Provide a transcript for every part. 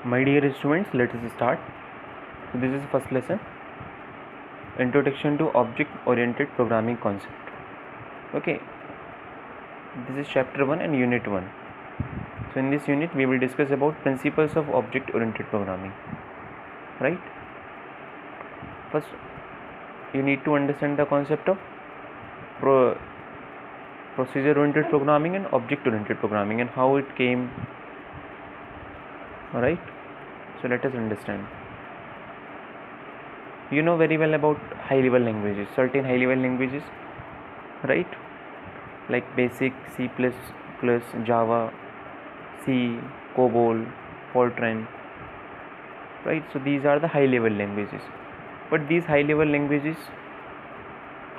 My dear students, let us start. So this is first lesson, Introduction to Object-Oriented Programming Concept. Okay, this is chapter 1 and unit 1. So in this unit, we will discuss about principles of object-oriented programming. Right? First, you need to understand the concept of procedure-oriented programming and object-oriented programming and how it came. Alright? So let us understand. You know very well about high-level languages, certain high-level languages, right? Like Basic, C++, Java, C, COBOL, Fortran, right? So these are the high-level languages. But these high-level languages,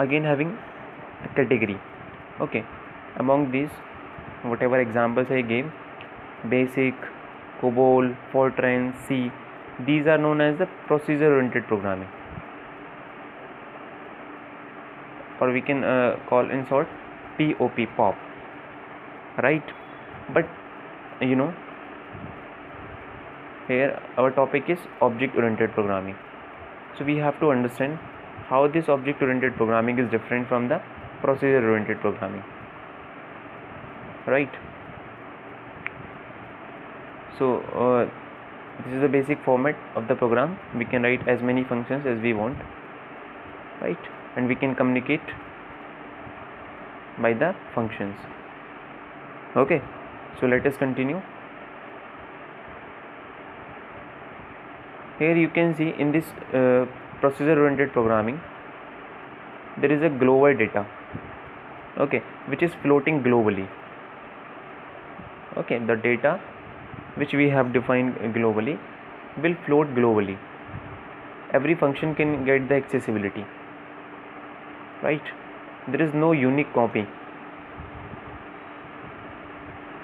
again having a category. Okay, among these, whatever examples I gave, Basic, COBOL, Fortran, C, these are known as the procedure-oriented programming, or we can call in short POP, right? But you know, here our topic is object-oriented programming. So we have to understand how this object-oriented programming is different from the procedure-oriented programming, right? So this is the basic format of the program. We can write as many functions as we want, right? And we can communicate by the functions. Okay, so let us continue. Here you can see in this procedure-oriented programming, there is a global data, okay, which is floating globally. Okay, the data which we have defined globally will float globally. Every function can get the accessibility, right? There is no unique copy.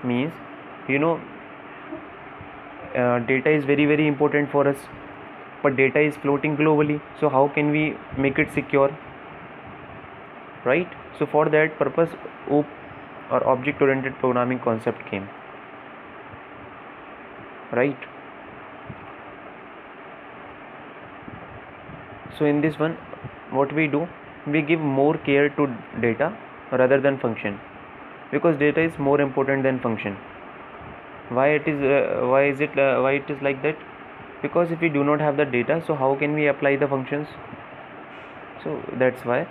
Means, you know, data is very important for us, but data is floating globally, so how can we make it secure, right? So for that purpose, OOP or object oriented programming concept came, right? So in this one, what we do, we give more care to data rather than function, because data is more important than function. Why it is like that? Because if we do not have the data, so how can we apply the functions? So that's why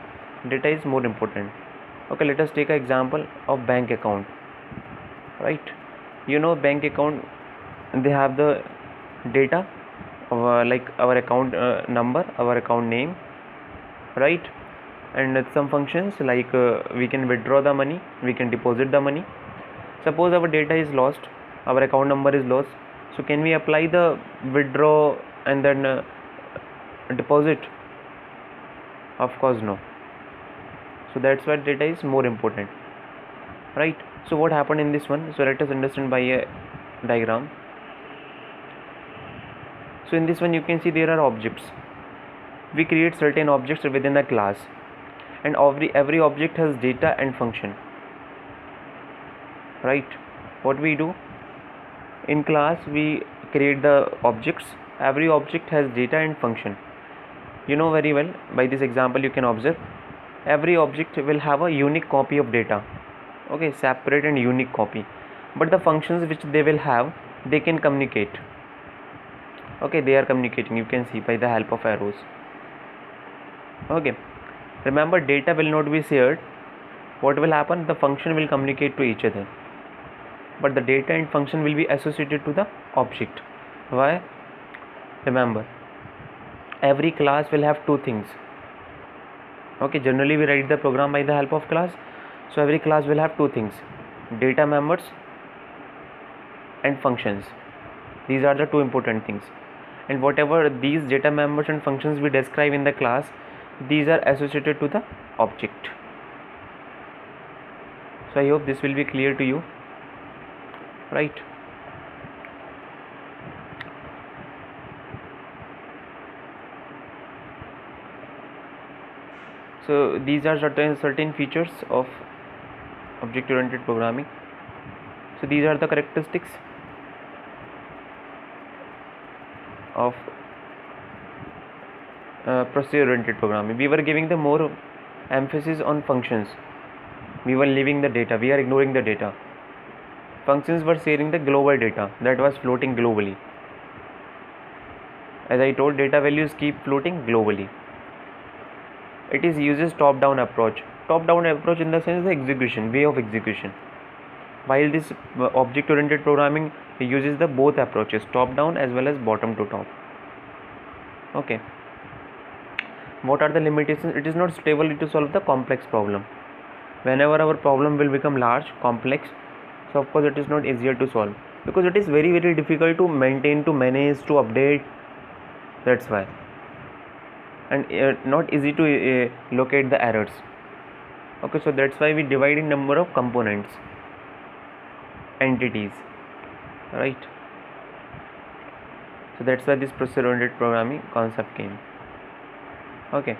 data is more important. Okay, let us take an example of bank account, right? You know, bank account, they have the data of like our account number, our account name, right? And some functions like we can withdraw the money, we can deposit the money. Suppose our data is lost, our account number is lost, so can we apply the withdraw and then deposit? Of course no. So that's why data is more important, right? So what happened in this one? So let us understand by a diagram. So in this one you can see there are objects. We create certain objects within a class, and every object has data and function, right? What we do in class, we create the objects. Every object has data and function. You know very well, by this example you can observe, every object will have a unique copy of data, okay, separate and unique copy, but the functions which they will have, they can communicate. Okay, they are communicating, you can see by the help of arrows. Okay, remember, data will not be shared. What will happen? The function will communicate to each other, but the data and function will be associated to the object. Why? Remember, every class will have two things. Okay, generally we write the program by the help of class. So every class will have two things: data members and functions. These are the two important things, and whatever these data members and functions we describe in the class, these are associated to the object. So I hope this will be clear to you, right? So these are certain features of object oriented programming. So these are the characteristics. of procedure oriented programming. We were giving the more emphasis on functions. We were leaving the data, we are ignoring the data. Functions were sharing the global data that was floating globally. As I told, data values keep floating globally. It is uses top-down approach. Top-down approach in the sense the execution, way of execution. While this object-oriented programming uses the both approaches, top-down as well as bottom to top. Okay. What are the limitations? It is not stable to solve the complex problem. Whenever our problem will become large, complex, so of course it is not easier to solve, because it is very difficult to maintain, to manage, to update. That's why. And not easy to locate the errors. Okay, so that's why we divide in number of components, entities, right? So that's why this procedure oriented programming concept came. Okay.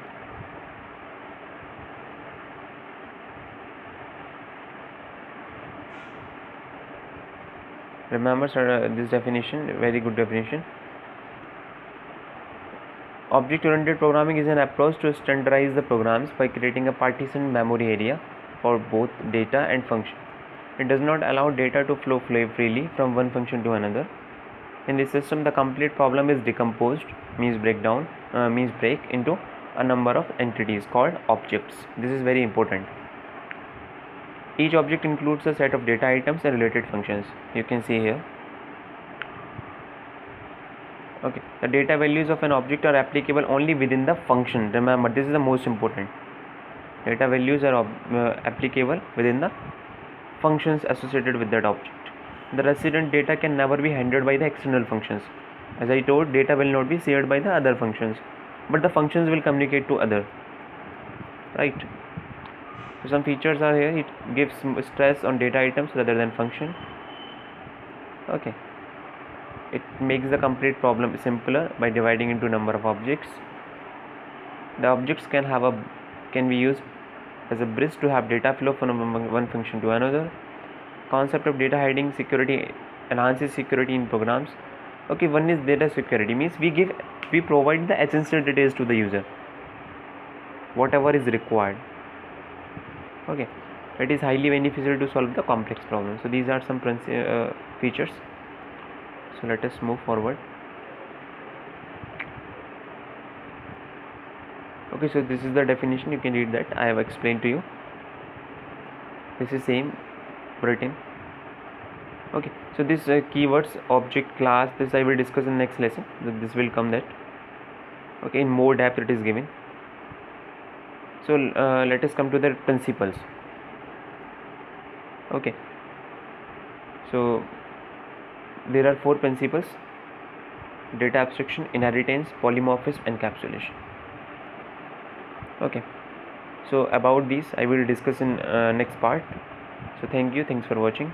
Remember this definition, very good definition. Object-oriented programming is an approach to standardize the programs by creating a partitioned memory area for both data and function. It does not allow data to flow freely from one function to another. In this system, the complete problem is decomposed, means break into a number of entities called objects. This is very important. Each object includes a set of data items and related functions. You can see here. Okay, the data values of an object are applicable only within the function. Remember, this is the most important. Data values are applicable within the functions associated with that object. The resident data can never be handled by the external functions. As I told, data will not be shared by the other functions, but the functions will communicate to other. Right. So some features are here. It gives stress on data items rather than function. Okay. It makes the complete problem simpler by dividing into number of objects. The objects can be used as a bridge to have data flow from one function to another. Concept of data hiding security enhances security in programs. Okay, one is data security, means we provide the essential details to the user, whatever is required. Okay, it is highly beneficial to solve the complex problems. So these are some features. So let us move forward. Okay, so this is the definition. You can read that. I have explained to you. This is same written. Okay, so this keywords, object, class, this I will discuss in the next lesson. This will come that. Okay, in more depth it is given. So let us come to the principles. Okay, so there are 4 principles: data abstraction, inheritance, polymorphism, encapsulation. Okay, so about these I will discuss in next part. So thanks for watching.